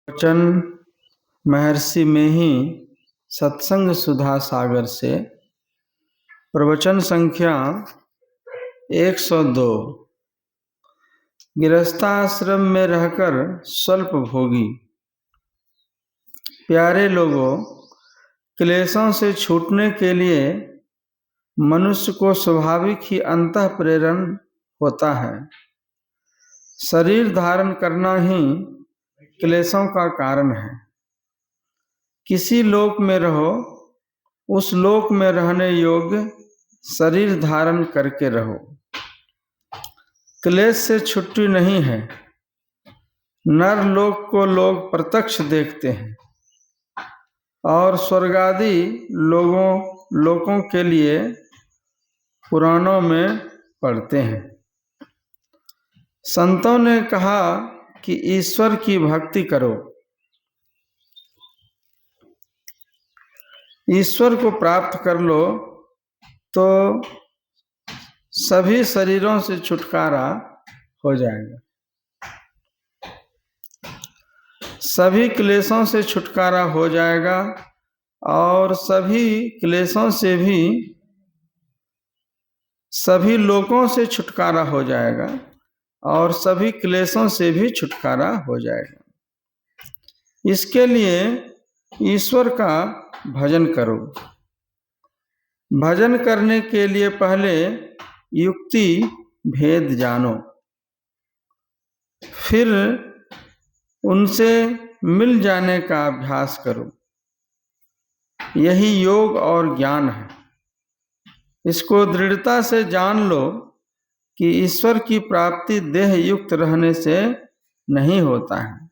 वचन महर्षि में ही सत्संग सुधा सागर से प्रवचन संख्या 102। गृहस्थाश्रम में रहकर स्वल्प भोगी। प्यारे लोगों, क्लेशों से छूटने के लिए मनुष्य को स्वाभाविक ही अंतः प्रेरण होता है। शरीर धारण करना ही क्लेशों का कारण है। किसी लोक में रहो, उस लोक में रहने योग्य शरीर धारण करके रहो। क्लेश से छुट्टी नहीं है। नर लोक को लोग प्रत्यक्ष देखते हैं और स्वर्गादि लोकों के लिए पुराणों में पढ़ते हैं। संतों ने कहा कि ईश्वर की भक्ति करो। ईश्वर को प्राप्त कर लो तो सभी शरीरों से छुटकारा हो जाएगा। सभी क्लेशों से छुटकारा हो जाएगा और सभी क्लेशों से भी सभी लोकों से छुटकारा हो जाएगा और सभी क्लेशों से भी छुटकारा हो जाएगा। इसके लिए ईश्वर का भजन करो। भजन करने के लिए पहले युक्ति भेद जानो, फिर उनसे मिल जाने का अभ्यास करो। यही योग और ज्ञान है। इसको दृढ़ता से जान लो कि ईश्वर की प्राप्ति देह युक्त रहने से नहीं होता है।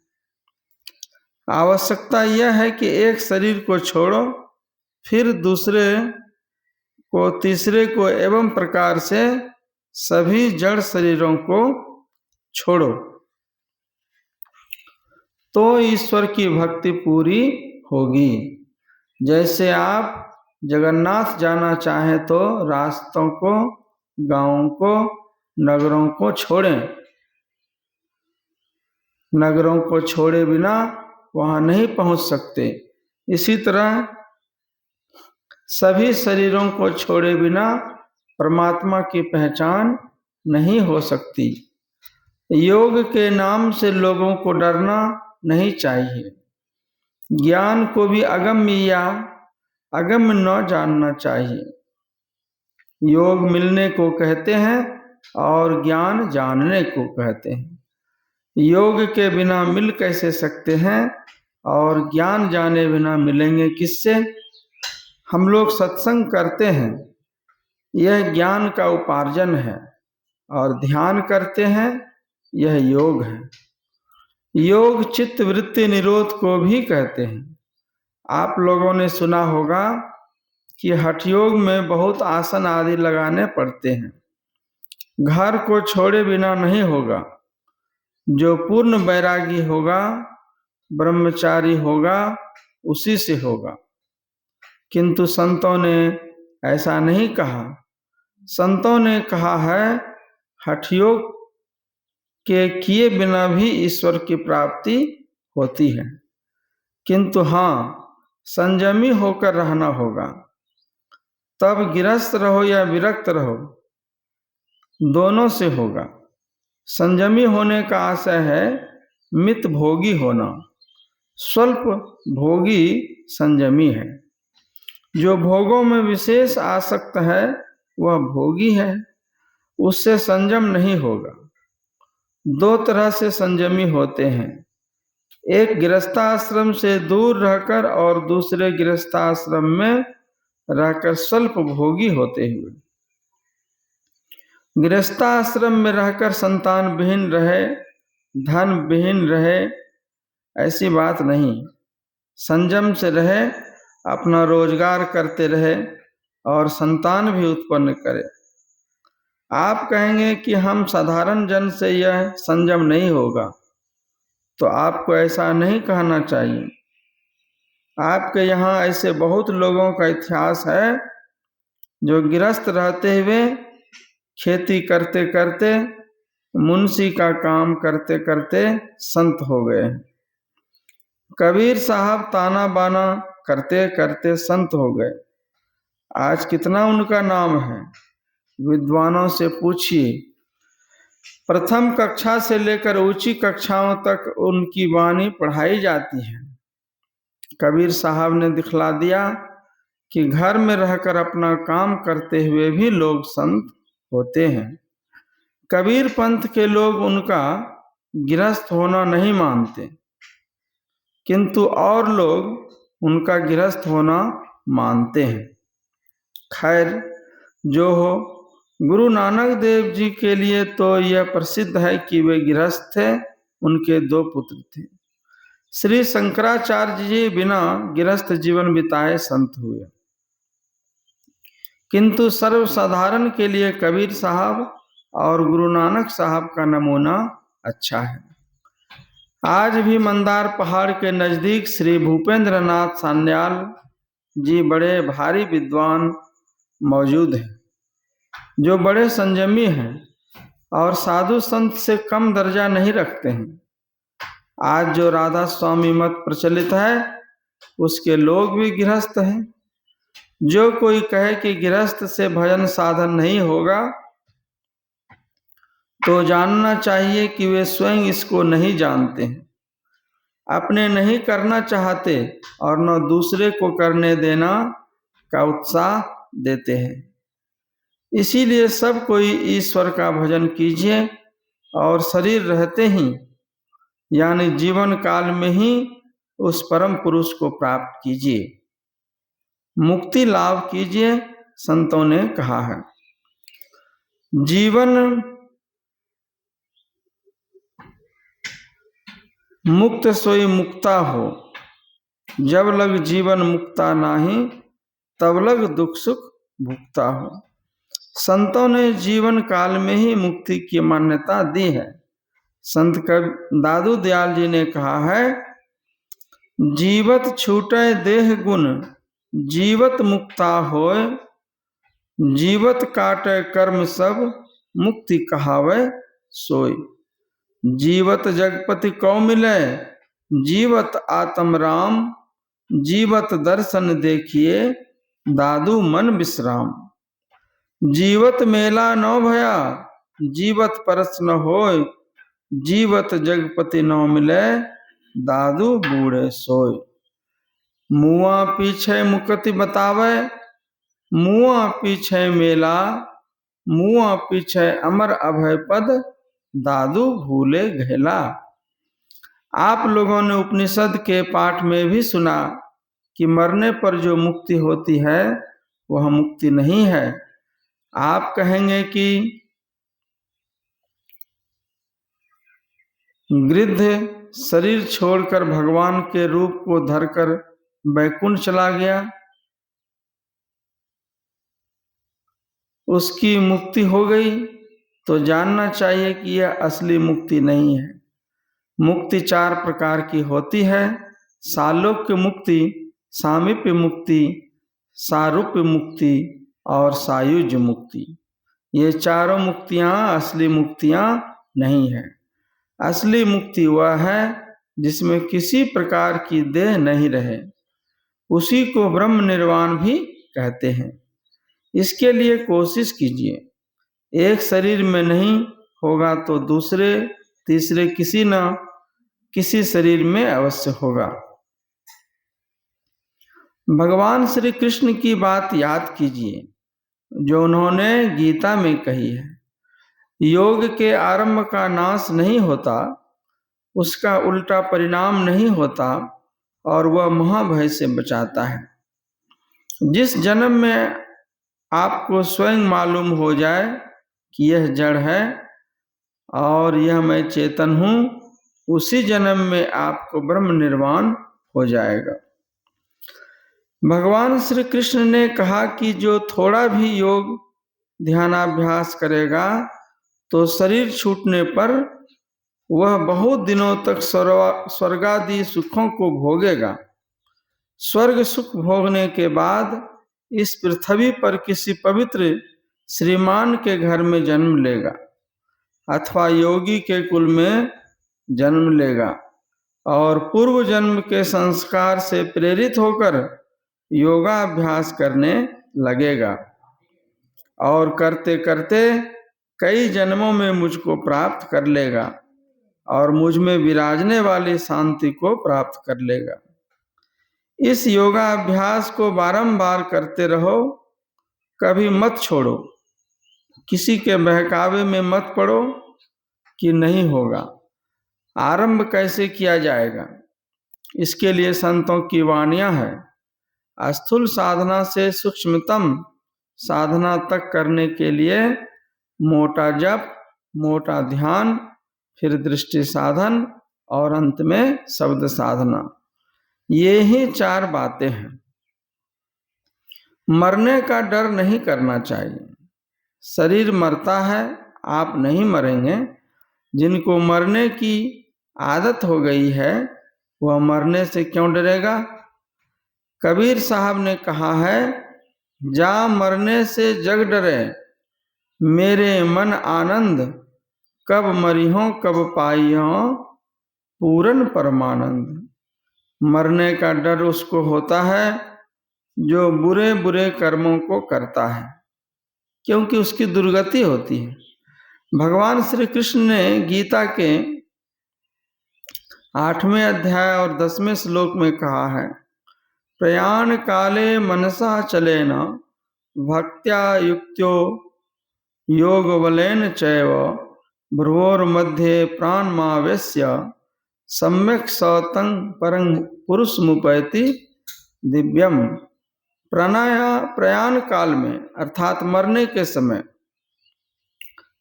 आवश्यकता यह है कि एक शरीर को छोड़ो, फिर दूसरे को, तीसरे को, एवं प्रकार से सभी जड़ शरीरों को छोड़ो, तो ईश्वर की भक्ति पूरी होगी। जैसे आप जगन्नाथ जाना चाहें तो रास्तों को, गांवों को, नगरों को छोड़ें। नगरों को छोड़े बिना वहां नहीं पहुंच सकते। इसी तरह सभी शरीरों को छोड़े बिना परमात्मा की पहचान नहीं हो सकती। योग के नाम से लोगों को डरना नहीं चाहिए। ज्ञान को भी अगम्य या अगम्य न जानना चाहिए। योग मिलने को कहते हैं और ज्ञान जानने को कहते हैं। योग के बिना मिल कैसे सकते हैं और ज्ञान जाने बिना मिलेंगे किससे? हम लोग सत्संग करते हैं, यह ज्ञान का उपार्जन है, और ध्यान करते हैं, यह योग है। योग चित्त वृत्ति निरोध को भी कहते हैं। आप लोगों ने सुना होगा कि हठ योग में बहुत आसन आदि लगाने पड़ते हैं। घर को छोड़े बिना नहीं होगा। जो पूर्ण वैरागी होगा, ब्रह्मचारी होगा, उसी से होगा। किंतु संतों ने ऐसा नहीं कहा। संतों ने कहा है हठ योग के किए बिना भी ईश्वर की प्राप्ति होती है, किंतु हाँ, संयमी होकर रहना होगा। तब गृहस्थ रहो या विरक्त रहो, दोनों से होगा। संयमी होने का आशय है मित भोगी होना। स्वल्प भोगी संयमी है। जो भोगों में विशेष आसक्त है वह भोगी है, उससे संयम नहीं होगा। दो तरह से संयमी होते हैं, एक गृहस्थाश्रम से दूर रहकर और दूसरे गृहस्थाश्रम में रहकर स्वल्प भोगी होते हुए। गृहस्थाश्रम में रहकर संतान विहीन रहे, धन विहीन रहे, ऐसी बात नहीं। संयम से रहे, अपना रोजगार करते रहे और संतान भी उत्पन्न करे। आप कहेंगे कि हम साधारण जन से यह संयम नहीं होगा, तो आपको ऐसा नहीं कहना चाहिए। आपके यहाँ ऐसे बहुत लोगों का इतिहास है जो गृहस्थ रहते हुए खेती करते करते, मुंशी का काम करते करते संत हो गए। कबीर साहब ताना बाना करते करते संत हो गए। आज कितना उनका नाम है, विद्वानों से पूछिए। प्रथम कक्षा से लेकर ऊंची कक्षाओं तक उनकी वाणी पढ़ाई जाती है। कबीर साहब ने दिखला दिया कि घर में रहकर अपना काम करते हुए भी लोग संत होते हैं। कबीर पंथ के लोग उनका गृहस्थ होना नहीं मानते, किंतु और लोग उनका गृहस्थ होना मानते हैं। खैर जो हो, गुरु नानक देव जी के लिए तो यह प्रसिद्ध है कि वे गृहस्थ थे, उनके 2 पुत्र थे। श्री शंकराचार्य जी बिना गृहस्थ जीवन बिताए संत हुए, किंतु सर्वसाधारण के लिए कबीर साहब और गुरु नानक साहब का नमूना अच्छा है। आज भी मंदार पहाड़ के नजदीक श्री भूपेंद्र नाथ सान्याल जी बड़े भारी विद्वान मौजूद हैं, जो बड़े संयमी हैं और साधु संत से कम दर्जा नहीं रखते हैं। आज जो राधा स्वामी मत प्रचलित है, उसके लोग भी गृहस्थ हैं। जो कोई कहे कि गृहस्थ से भजन साधन नहीं होगा, तो जानना चाहिए कि वे स्वयं इसको नहीं जानते हैं, अपने नहीं करना चाहते और न दूसरे को करने देना का उत्साह देते हैं। इसीलिए सब कोई ईश्वर का भजन कीजिए और शरीर रहते ही यानी जीवन काल में ही उस परम पुरुष को प्राप्त कीजिए, मुक्ति लाभ कीजिए, संतों ने कहा है। जीवन मुक्त सोई मुक्ता हो, जब लग जीवन मुक्ता नाही, तब लग दुख सुख भुगता हो। संतों ने जीवन काल में ही मुक्ति की मान्यता दी है। संत दादू दयाल जी ने कहा है, जीवत छूटे देह गुण, जीवत मुक्ता होय, जीवत काटे कर्म सब, मुक्ति कहावे सोय। जीवत जगपति कौ मिले, जीवत आत्म राम, जीवत दर्शन देखिए, दादू मन विश्राम। जीवत मेला न भया, जीवत परस न होय, जीवत जगपति न मिले, दादू बूढ़े सोय। मुआ पीछे मुक्ति बतावे, मुआ पीछे मेला, मुआ पीछे अमर अभय पद, दादू भूले घेला। आप लोगों ने उपनिषद के पाठ में भी सुना कि मरने पर जो मुक्ति होती है वह मुक्ति नहीं है। आप कहेंगे कि गिद्ध शरीर छोड़कर भगवान के रूप को धरकर बैकुंठ चला गया, उसकी मुक्ति हो गई, तो जानना चाहिए कि यह असली मुक्ति नहीं है। मुक्ति 4 प्रकार की होती है: सालोक्य मुक्ति, सामीप्य मुक्ति, सारूप्य मुक्ति और सायुज्य मुक्ति। ये चारों मुक्तियां असली मुक्तियां नहीं है। असली मुक्ति वह है जिसमें किसी प्रकार की देह नहीं रहे, उसी को ब्रह्म निर्वाण भी कहते हैं। इसके लिए कोशिश कीजिए। एक शरीर में नहीं होगा तो दूसरे तीसरे किसी न किसी शरीर में अवश्य होगा। भगवान श्री कृष्ण की बात याद कीजिए जो उन्होंने गीता में कही है, योग के आरंभ का नाश नहीं होता, उसका उल्टा परिणाम नहीं होता और वह महाभय से बचाता है। जिस जन्म में आपको स्वयं मालूम हो जाए कि यह जड़ है और यह मैं चेतन हूँ, उसी जन्म में आपको ब्रह्म निर्वाण हो जाएगा। भगवान श्री कृष्ण ने कहा कि जो थोड़ा भी योग ध्यानाभ्यास करेगा तो शरीर छूटने पर वह बहुत दिनों तक स्वर्गादि सुखों को भोगेगा। स्वर्ग सुख भोगने के बाद इस पृथ्वी पर किसी पवित्र श्रीमान के घर में जन्म लेगा अथवा योगी के कुल में जन्म लेगा और पूर्व जन्म के संस्कार से प्रेरित होकर योगाभ्यास करने लगेगा और करते करते कई जन्मों में मुझको प्राप्त कर लेगा और मुझ में विराजने वाली शांति को प्राप्त कर लेगा। इस योगाभ्यास को बारंबार करते रहो, कभी मत छोड़ो, किसी के बहकावे में मत पड़ो कि नहीं होगा। आरंभ कैसे किया जाएगा, इसके लिए संतों की वाणियां हैं। स्थूल साधना से सूक्ष्मतम साधना तक करने के लिए मोटा जप, मोटा ध्यान, फिर दृष्टि साधन और अंत में शब्द साधना, ये ही 4 बातें हैं। मरने का डर नहीं करना चाहिए। शरीर मरता है, आप नहीं मरेंगे। जिनको मरने की आदत हो गई है वह मरने से क्यों डरेगा? कबीर साहब ने कहा है, जा मरने से जग डरे, मेरे मन आनंद, कब मरिहों कब पाइयों पूरन परमानंद। मरने का डर उसको होता है जो बुरे बुरे कर्मों को करता है, क्योंकि उसकी दुर्गति होती है। भगवान श्री कृष्ण ने गीता के 8वें अध्याय और 10वें श्लोक में कहा है, प्रयाण काले मनसा चलेन भक्त्या युक्त्यो योग बलेन चैव भ्रुवोर्मध्ये प्राणमावेश्य सम्यक सतं परं पुरुषमुपैति दिव्यम। प्रयाण काल में अर्थात मरने के समय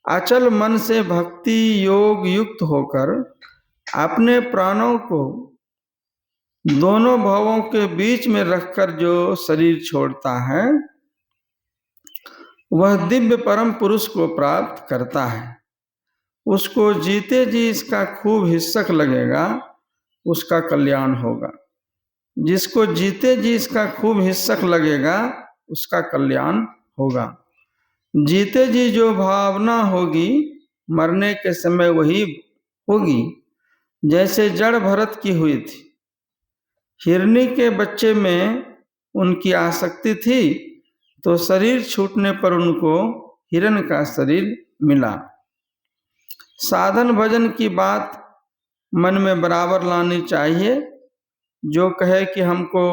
अचल मन से भक्ति योग युक्त होकर अपने प्राणों को दोनों भवों के बीच में रखकर जो शरीर छोड़ता है वह दिव्य परम पुरुष को प्राप्त करता है। उसको जीते जी इसका खूब हिस्सक लगेगा, उसका कल्याण होगा। जिसको जीते जी इसका खूब हिस्सक लगेगा उसका कल्याण होगा। जीते जी जो भावना होगी मरने के समय वही होगी। जैसे जड़ भरत की हुई थी, हिरनी के बच्चे में उनकी आसक्ति थी तो शरीर छूटने पर उनको हिरण का शरीर मिला। साधन भजन की बात मन में बराबर लानी चाहिए। जो कहे कि हमको